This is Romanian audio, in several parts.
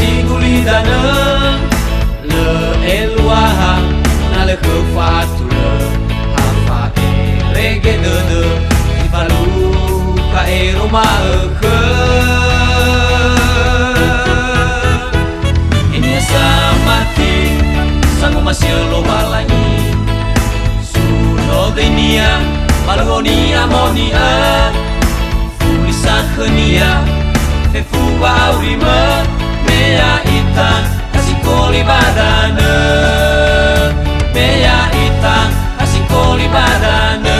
sigulidana le eluaha na le khafatula hafa rege de ifalu ka eroma khe ini samati sangu masielo balani suno denia balgonia monia fulisa khania fe fuwa urima mea ita asikoli badana mea ita asikoli badana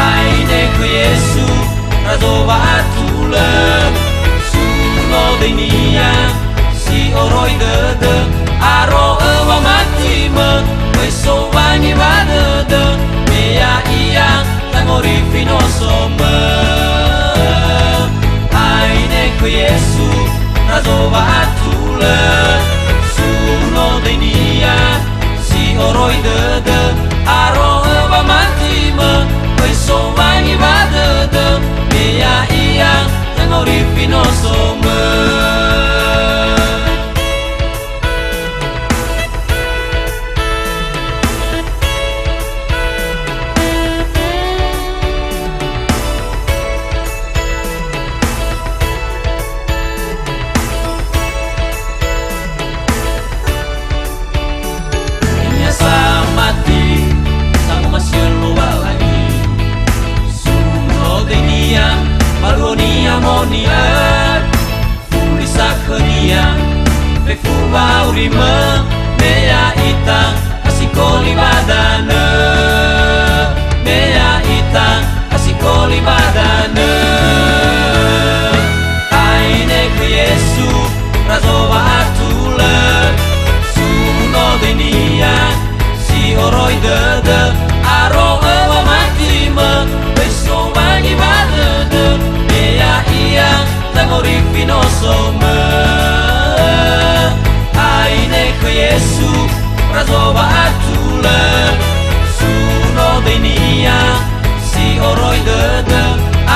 aine ku Yesu razova atula suno denia si oroi de aro wa matima questo vani badada mea ia tangori fino soma Yesu razova atula suno denia si oroi de aro va matima questo vani badada mea ia tangori fino soma monia fulisa khania fe fuwa urima mea ita asikoli badana mea ita asikoli badana aine ku Yesu razova atula suno denia si oroi de aro wa matima questo vani badana tangori fino soma aine ku Yesu razova atula suno denia si oroi de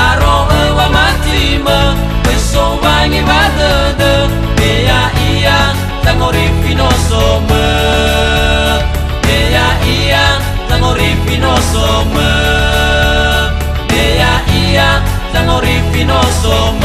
aro wa matima questo vani badada mea ia tangori fino soma mea ia tangori fino soma mea ia tangori fino soma